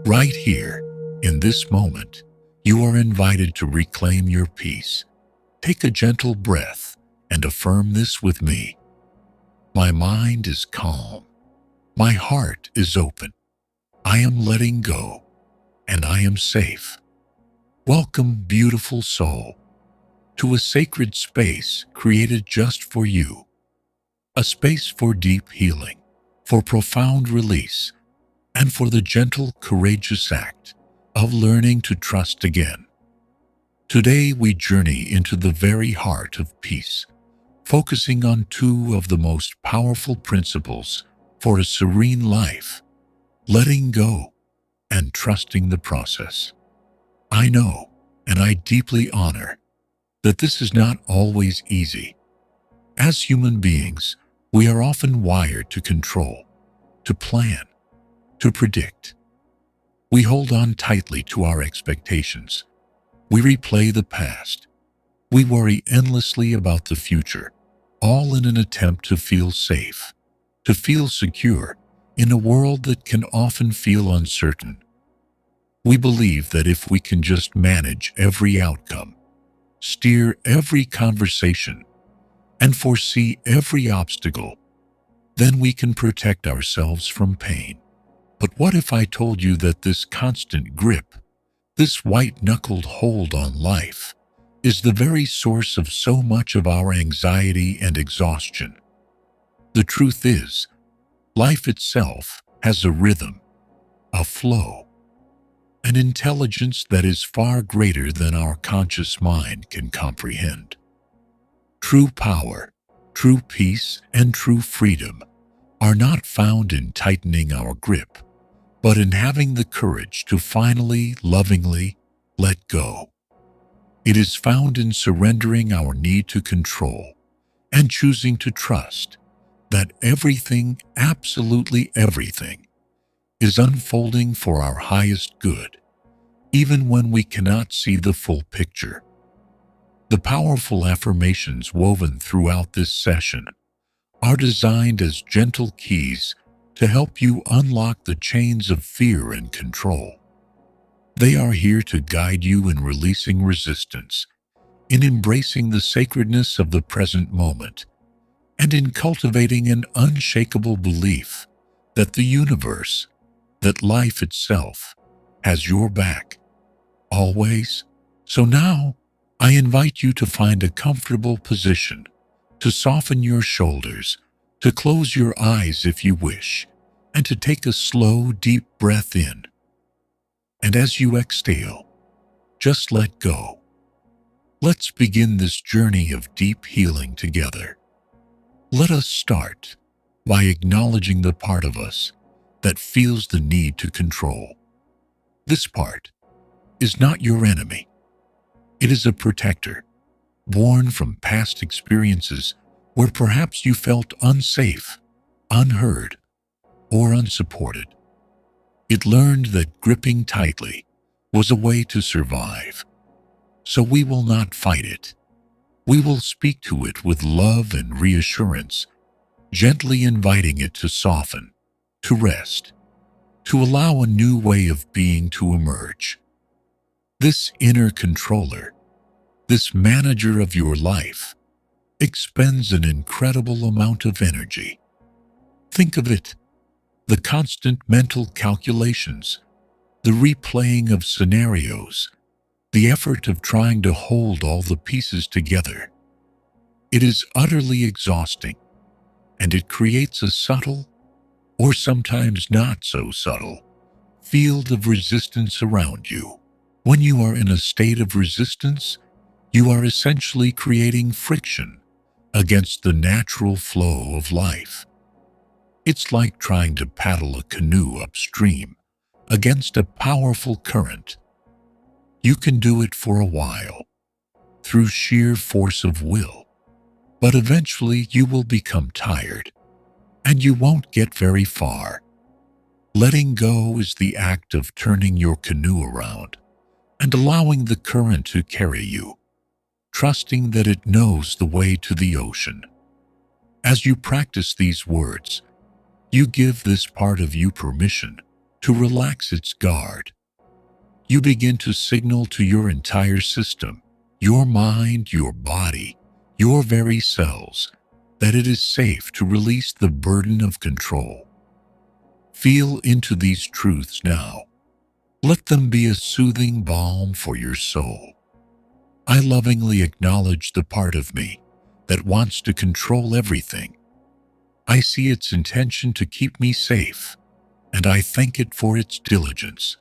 Right here, in this moment, you are invited to reclaim your peace. Take a gentle breath and affirm this with me. My mind is calm. My heart is open. I am letting go, and I am safe. Welcome, beautiful soul, to a sacred space created just for you. A space for deep healing, for profound release, and for the gentle, courageous act of learning to trust again. Today we journey into the very heart of peace, focusing on two of the most powerful principles for a serene life: letting go and trusting the process. I know, and I deeply honor, that this is not always easy. As human beings, we are often wired to control, to plan, to predict. We hold on tightly to our expectations. We replay the past. We worry endlessly about the future, all in an attempt to feel safe, to feel secure in a world that can often feel uncertain. We believe that if we can just manage every outcome, steer every conversation, and foresee every obstacle, then we can protect ourselves from pain. But what if I told you that this constant grip, this white-knuckled hold on life, is the very source of so much of our anxiety and exhaustion? The truth is, life itself has a rhythm, a flow, an intelligence that is far greater than our conscious mind can comprehend. True power, true peace, and true freedom are not found in tightening our grip, but in having the courage to finally, lovingly let go. It is found in surrendering our need to control and choosing to trust that everything, absolutely everything, is unfolding for our highest good, even when we cannot see the full picture. The powerful affirmations woven throughout this session are designed as gentle keys to help you unlock the chains of fear and control. They are here to guide you in releasing resistance, in embracing the sacredness of the present moment, and in cultivating an unshakable belief that the universe, that life itself, has your back, always. So now, I invite you to find a comfortable position, to soften your shoulders, to close your eyes if you wish, and to take a slow, deep breath in. And as you exhale, just let go. Let's begin this journey of deep healing together. Let us start by acknowledging the part of us that feels the need to control. This part is not your enemy. It is a protector, born from past experiences where perhaps you felt unsafe, unheard, or unsupported. It learned that gripping tightly was a way to survive. So we will not fight it. We will speak to it with love and reassurance, gently inviting it to soften, to rest, to allow a new way of being to emerge. This inner controller, this manager of your life, expends an incredible amount of energy. Think of it: the constant mental calculations, the replaying of scenarios, the effort of trying to hold all the pieces together. It is utterly exhausting, and it creates a subtle, or sometimes not so subtle, field of resistance around you. When you are in a state of resistance, you are essentially creating friction against the natural flow of life. It's like trying to paddle a canoe upstream against a powerful current. You can do it for a while, through sheer force of will, but eventually you will become tired, and you won't get very far. Letting go is the act of turning your canoe around and allowing the current to carry you, trusting that it knows the way to the ocean. As you practice these words, you give this part of you permission to relax its guard. You begin to signal to your entire system, your mind, your body, your very cells, that it is safe to release the burden of control. Feel into these truths now. Let them be a soothing balm for your soul. I lovingly acknowledge the part of me that wants to control everything. I see its intention to keep me safe, and I thank it for its diligence.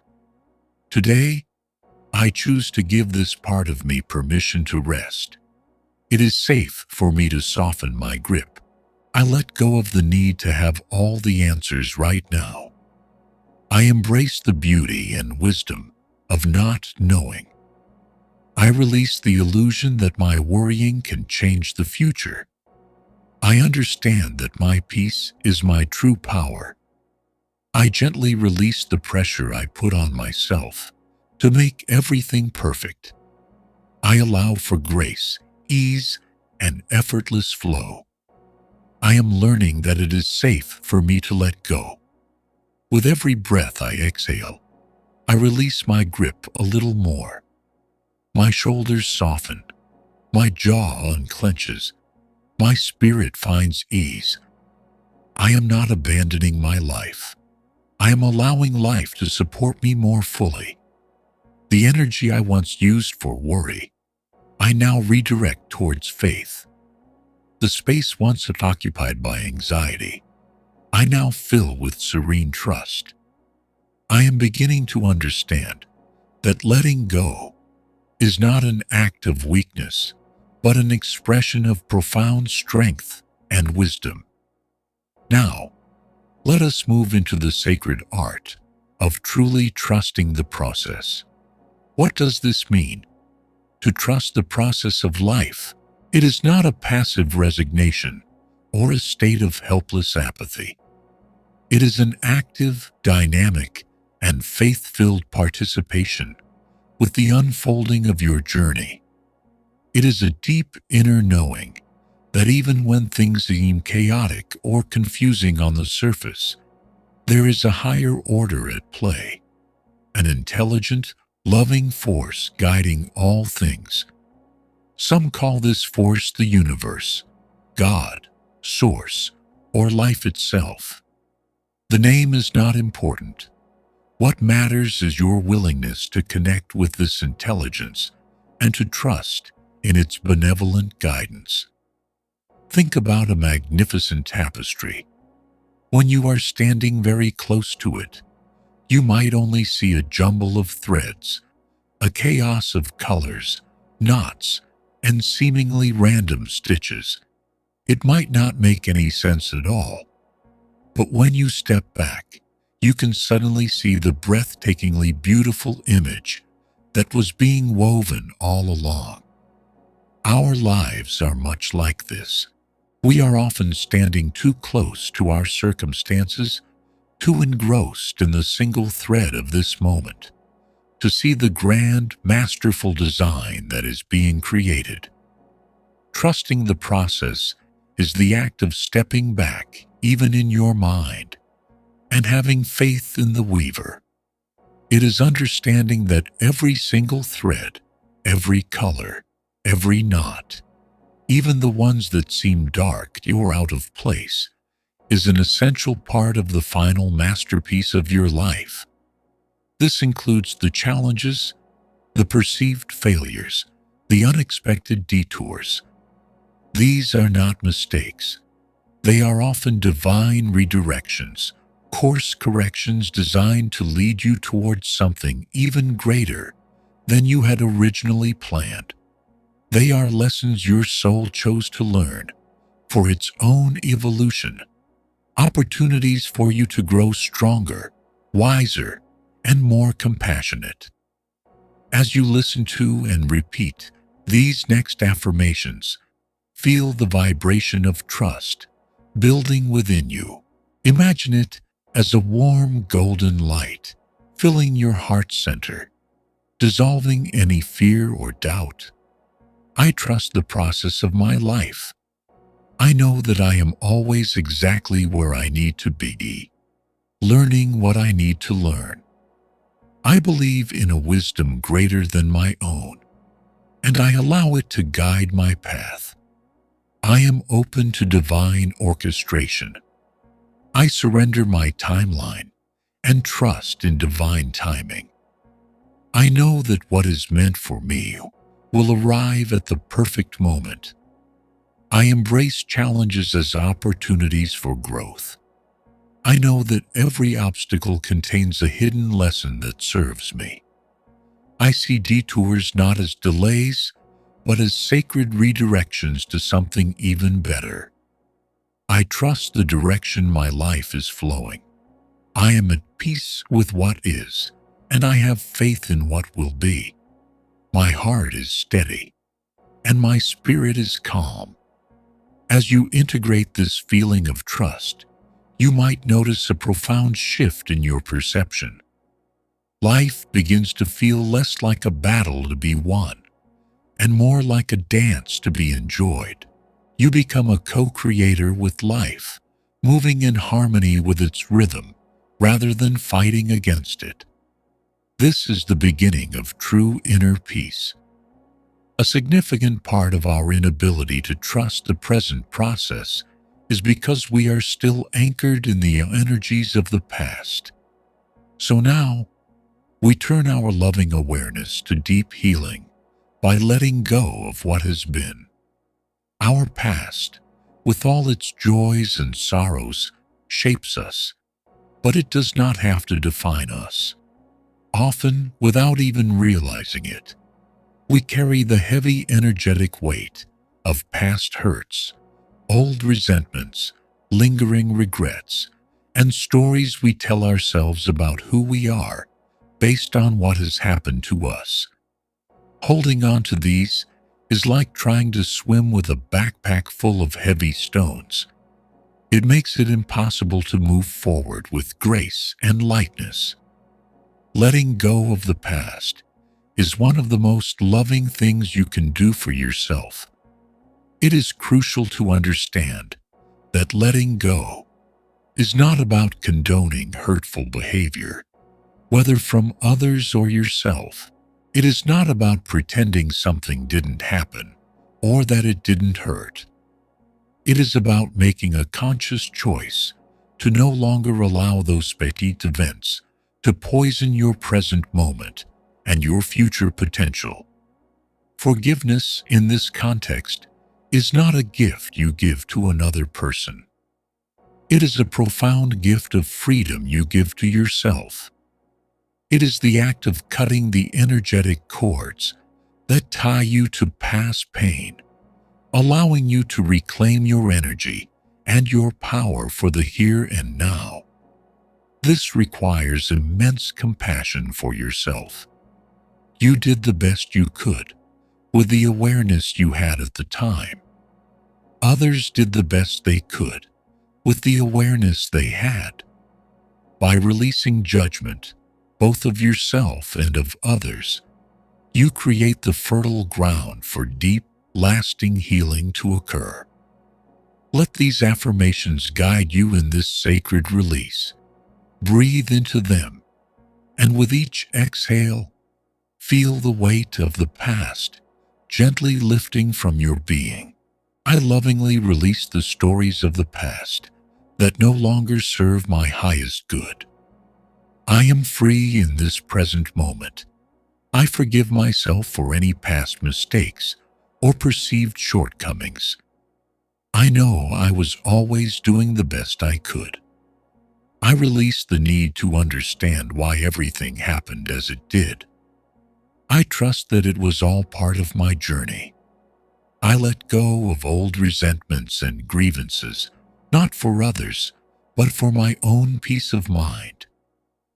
Today, I choose to give this part of me permission to rest. It is safe for me to soften my grip. I let go of the need to have all the answers right now. I embrace the beauty and wisdom of not knowing. I release the illusion that my worrying can change the future. I understand that my peace is my true power. I gently release the pressure I put on myself to make everything perfect. I allow for grace, ease, and effortless flow. I am learning that it is safe for me to let go. With every breath I exhale, I release my grip a little more. My shoulders soften, my jaw unclenches, my spirit finds ease. I am not abandoning my life. I am allowing life to support me more fully. The energy I once used for worry, I now redirect towards faith. The space once occupied by anxiety, I now fill with serene trust. I am beginning to understand that letting go is not an act of weakness, but an expression of profound strength and wisdom. Now, let us move into the sacred art of truly trusting the process. What does this mean? To trust the process of life. It is not a passive resignation or a state of helpless apathy. It is an active, dynamic, and faith-filled participation with the unfolding of your journey. It is a deep inner knowing that even when things seem chaotic or confusing on the surface, there is a higher order at play, an intelligent, loving force guiding all things. Some call this force the universe, God, Source, or life itself. The name is not important. What matters is your willingness to connect with this intelligence and to trust in its benevolent guidance. Think about a magnificent tapestry. When you are standing very close to it, you might only see a jumble of threads, a chaos of colors, knots, and seemingly random stitches. It might not make any sense at all. But when you step back, you can suddenly see the breathtakingly beautiful image that was being woven all along. Our lives are much like this. We are often standing too close to our circumstances, too engrossed in the single thread of this moment, to see the grand, masterful design that is being created. Trusting the process is the act of stepping back, even in your mind, and having faith in the weaver. It is understanding that every single thread, every color, every knot, even the ones that seem dark or out of place, is an essential part of the final masterpiece of your life. This includes the challenges, the perceived failures, the unexpected detours. These are not mistakes. They are often divine redirections, course corrections designed to lead you towards something even greater than you had originally planned. They are lessons your soul chose to learn for its own evolution, opportunities for you to grow stronger, wiser, and more compassionate. As you listen to and repeat these next affirmations, feel the vibration of trust building within you. Imagine it as a warm golden light filling your heart center, dissolving any fear or doubt. I trust the process of my life. I know that I am always exactly where I need to be. learning what I need to learn. I believe in a wisdom greater than my own, and I allow it to guide my path. I am open to divine orchestration. I surrender my timeline and trust in divine timing. I know that what is meant for me will arrive at the perfect moment. I embrace challenges as opportunities for growth. I know that every obstacle contains a hidden lesson that serves me. I see detours not as delays, but as sacred redirections to something even better. I trust the direction my life is flowing. I am at peace with what is, and I have faith in what will be. My heart is steady, and my spirit is calm. As you integrate this feeling of trust, you might notice a profound shift in your perception. Life begins to feel less like a battle to be won, and more like a dance to be enjoyed. You become a co-creator with life, moving in harmony with its rhythm, rather than fighting against it. This is the beginning of true inner peace. A significant part of our inability to trust the present process is because we are still anchored in the energies of the past. So now, we turn our loving awareness to deep healing by letting go of what has been. Our past, with all its joys and sorrows, shapes us, but it does not have to define us. Often, without even realizing it, we carry the heavy energetic weight of past hurts, old resentments, lingering regrets, and stories we tell ourselves about who we are based on what has happened to us. Holding on to these is like trying to swim with a backpack full of heavy stones. It makes it impossible to move forward with grace and lightness. Letting go of the past is one of the most loving things you can do for yourself. It is crucial to understand that letting go is not about condoning hurtful behavior, whether from others or yourself. It is not about pretending something didn't happen or that it didn't hurt. It is about making a conscious choice to no longer allow those petite events to poison your present moment and your future potential. Forgiveness in this context is not a gift you give to another person. It is a profound gift of freedom you give to yourself. It is the act of cutting the energetic cords that tie you to past pain, allowing you to reclaim your energy and your power for the here and now. This requires immense compassion for yourself. You did the best you could with the awareness you had at the time. Others did the best they could with the awareness they had. By releasing judgment, both of yourself and of others, you create the fertile ground for deep, lasting healing to occur. Let these affirmations guide you in this sacred release. Breathe into them, and with each exhale, feel the weight of the past gently lifting from your being. I lovingly release the stories of the past that no longer serve my highest good. I am free in this present moment. I forgive myself for any past mistakes or perceived shortcomings. I know I was always doing the best I could. I release the need to understand why everything happened as it did. I trust that it was all part of my journey. I let go of old resentments and grievances, not for others, but for my own peace of mind.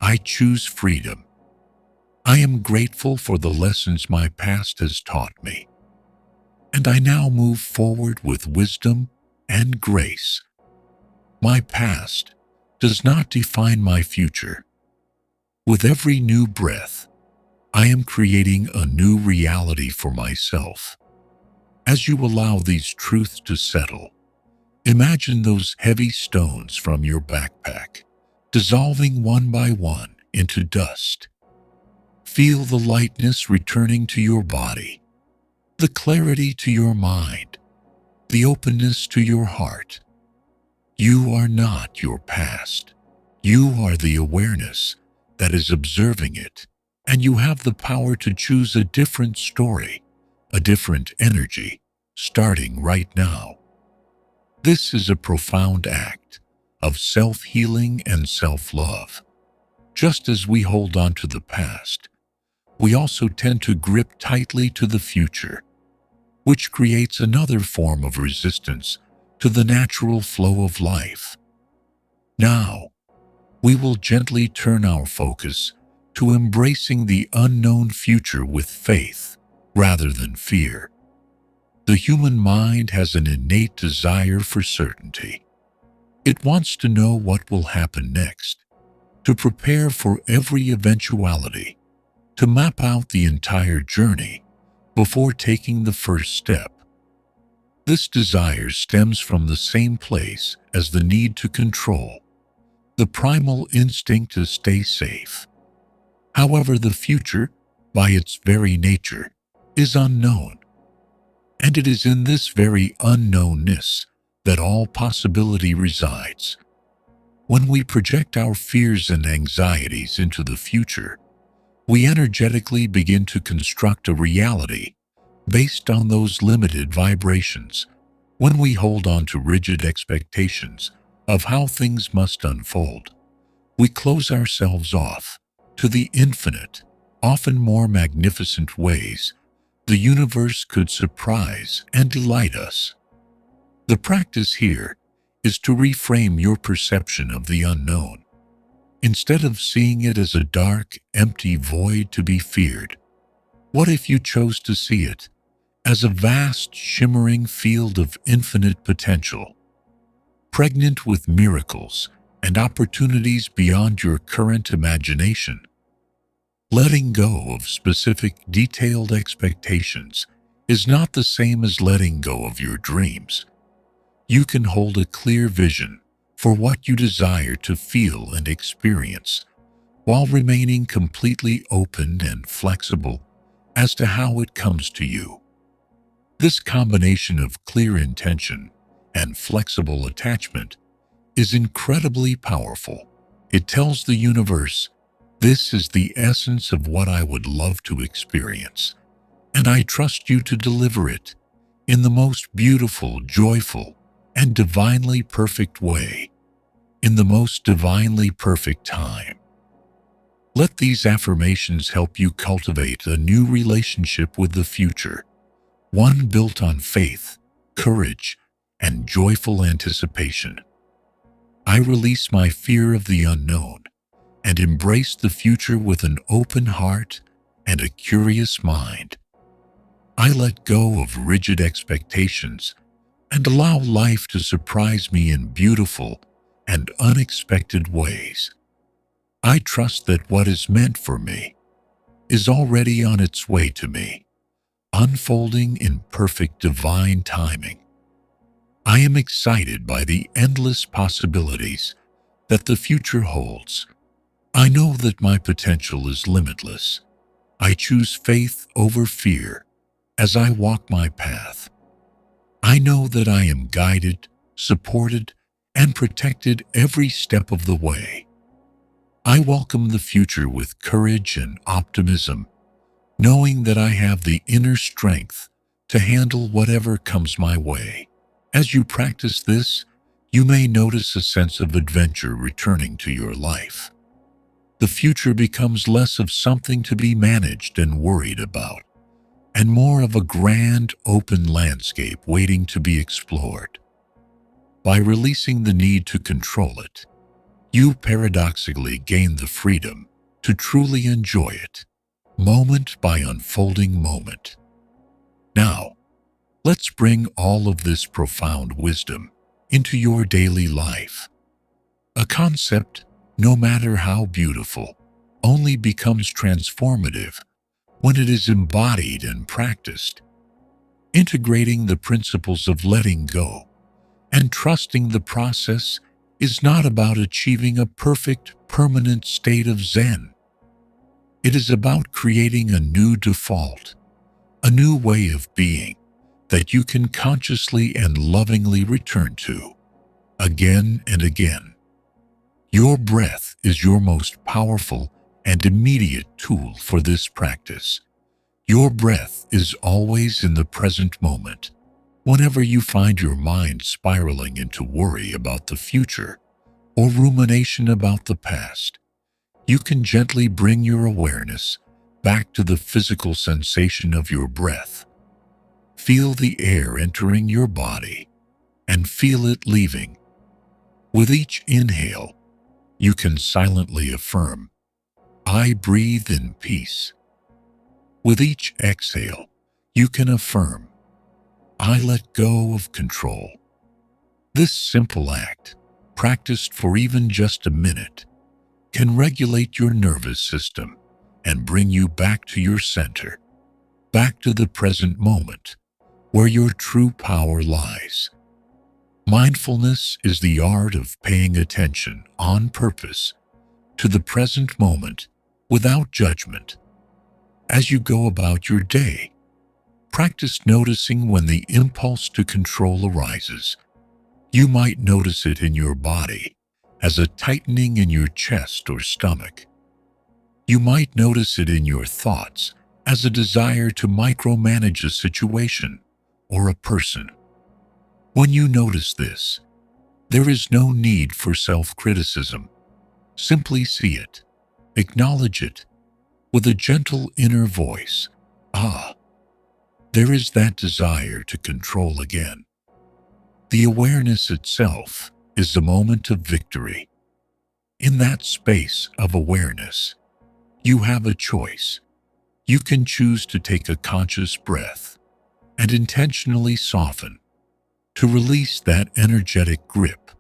I choose freedom. I am grateful for the lessons my past has taught me, and I now move forward with wisdom and grace. My past does not define my future. With every new breath, I am creating a new reality for myself. As you allow these truths to settle, imagine those heavy stones from your backpack dissolving one by one into dust. Feel the lightness returning to your body, the clarity to your mind, the openness to your heart. You are not your past. You are the awareness that is observing it, and you have the power to choose a different story, a different energy, starting right now. This is a profound act of self-healing and self-love. Just as we hold on to the past, we also tend to grip tightly to the future, which creates another form of resistance to the natural flow of life. Now, we will gently turn our focus to embracing the unknown future with faith rather than fear. The human mind has an innate desire for certainty. It wants to know what will happen next, to prepare for every eventuality, to map out the entire journey before taking the first step. This desire stems from the same place as the need to control, the primal instinct to stay safe. However, the future, by its very nature, is unknown. And it is in this very unknownness that all possibility resides. When we project our fears and anxieties into the future, we energetically begin to construct a reality based on those limited vibrations. When we hold on to rigid expectations of how things must unfold, we close ourselves off to the infinite, often more magnificent ways the universe could surprise and delight us. The practice here is to reframe your perception of the unknown. Instead of seeing it as a dark, empty void to be feared, what if you chose to see it as a vast, shimmering field of infinite potential, pregnant with miracles and opportunities beyond your current imagination? Letting go of specific, detailed expectations is not the same as letting go of your dreams. You can hold a clear vision for what you desire to feel and experience, while remaining completely open and flexible as to how it comes to you. This combination of clear intention and flexible attachment is incredibly powerful. It tells the universe, "This is the essence of what I would love to experience, and I trust you to deliver it in the most beautiful, joyful, and divinely perfect way, in the most divinely perfect time." Let these affirmations help you cultivate a new relationship with the future, one built on faith, courage, and joyful anticipation. I release my fear of the unknown and embrace the future with an open heart and a curious mind. I let go of rigid expectations and allow life to surprise me in beautiful and unexpected ways. I trust that what is meant for me is already on its way to me, unfolding in perfect divine timing. I am excited by the endless possibilities that the future holds. I know that my potential is limitless. I choose faith over fear as I walk my path. I know that I am guided, supported, and protected every step of the way. I welcome the future with courage and optimism, knowing that I have the inner strength to handle whatever comes my way. As you practice this, you may notice a sense of adventure returning to your life. The future becomes less of something to be managed and worried about, and more of a grand, open landscape waiting to be explored. By releasing the need to control it, you paradoxically gain the freedom to truly enjoy it, moment by unfolding moment. Now, let's bring all of this profound wisdom into your daily life. A concept, no matter how beautiful, only becomes transformative when it is embodied and practiced. Integrating the principles of letting go and trusting the process is not about achieving a perfect, permanent state of Zen. It is about creating a new default, a new way of being that you can consciously and lovingly return to again and again. Your breath is your most powerful and immediate tool for this practice. Your breath is always in the present moment. Whenever you find your mind spiraling into worry about the future or rumination about the past, you can gently bring your awareness back to the physical sensation of your breath. Feel the air entering your body and feel it leaving. With each inhale, you can silently affirm, "I breathe in peace." With each exhale, you can affirm, "I let go of control." This simple act, practiced for even just a minute, can regulate your nervous system and bring you back to your center, back to the present moment, where your true power lies. Mindfulness is the art of paying attention on purpose to the present moment without judgment. As you go about your day, practice noticing when the impulse to control arises. You might notice it in your body as a tightening in your chest or stomach. You might notice it in your thoughts as a desire to micromanage a situation or a person. When you notice this, there is no need for self-criticism. Simply see it, acknowledge it, with a gentle inner voice. Ah, there is that desire to control again. The awareness itself is the moment of victory. In that space of awareness, you have a choice. You can choose to take a conscious breath and intentionally soften, to release that energetic grip,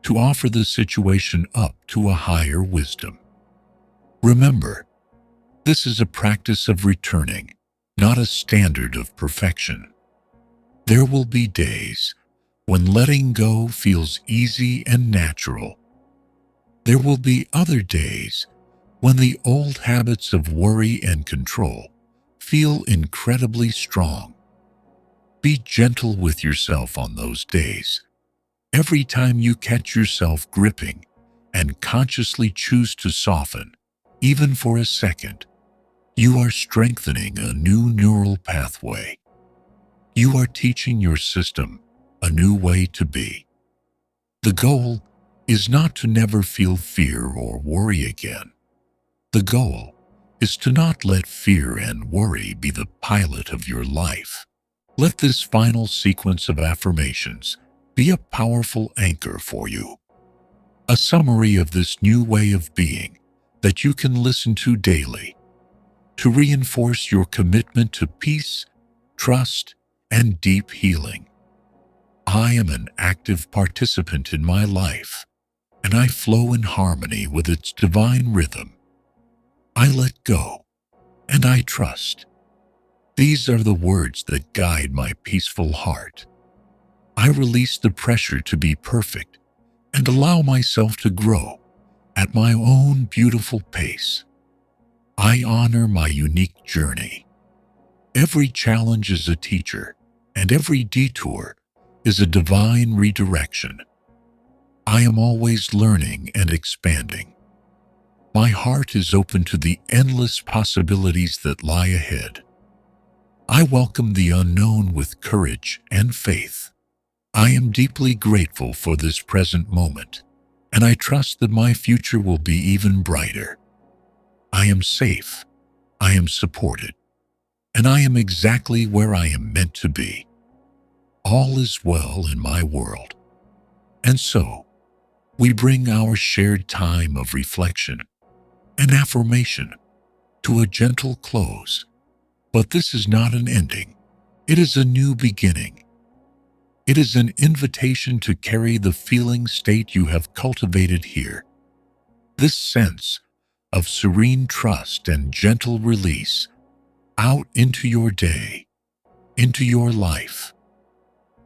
to offer the situation up to a higher wisdom. Remember, this is a practice of returning, not a standard of perfection. There will be days when letting go feels easy and natural. There will be other days when the old habits of worry and control feel incredibly strong. Be gentle with yourself on those days. Every time you catch yourself gripping and consciously choose to soften, even for a second, you are strengthening a new neural pathway. You are teaching your system a new way to be. The goal is not to never feel fear or worry again. The goal is to not let fear and worry be the pilot of your life. Let this final sequence of affirmations be a powerful anchor for you. A summary of this new way of being that you can listen to daily to reinforce your commitment to peace, trust, and deep healing. I am an active participant in my life, and I flow in harmony with its divine rhythm. I let go, and I trust. These are the words that guide my peaceful heart. I release the pressure to be perfect and allow myself to grow at my own beautiful pace. I honor my unique journey. Every challenge is a teacher, and every detour is a divine redirection. I am always learning and expanding. My heart is open to the endless possibilities that lie ahead. I welcome the unknown with courage and faith. I am deeply grateful for this present moment, and I trust that my future will be even brighter. I am safe, I am supported, and I am exactly where I am meant to be. All is well in my world. And so, we bring our shared time of reflection and affirmation to a gentle close. But this is not an ending. It is a new beginning. It is an invitation to carry the feeling state you have cultivated here. This sense of serene trust and gentle release out into your day, into your life.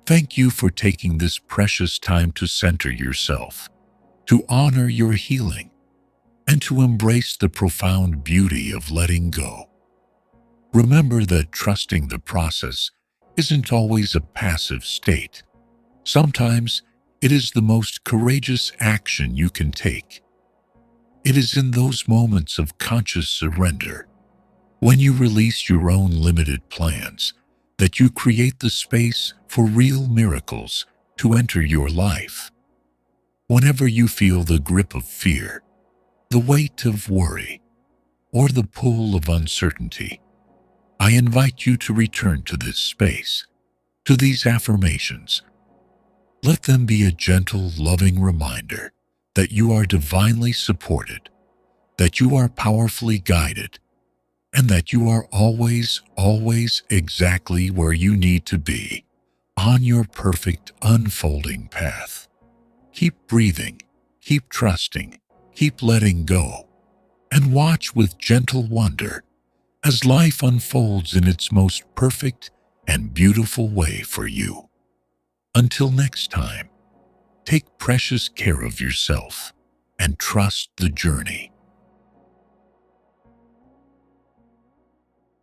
Thank you for taking this precious time to center yourself. to honor your healing, and to embrace the profound beauty of letting go. Remember that trusting the process isn't always a passive state. Sometimes it is the most courageous action you can take. It is in those moments of conscious surrender, when you release your own limited plans, that you create the space for real miracles to enter your life. Whenever you feel the grip of fear, the weight of worry, or the pull of uncertainty, I invite you to return to this space, to these affirmations. Let them be a gentle, loving reminder that you are divinely supported, that you are powerfully guided, and that you are always, always exactly where you need to be, on your perfect unfolding path. Keep breathing, keep trusting, keep letting go, and watch with gentle wonder as life unfolds in its most perfect and beautiful way for you. Until next time, take precious care of yourself and trust the journey.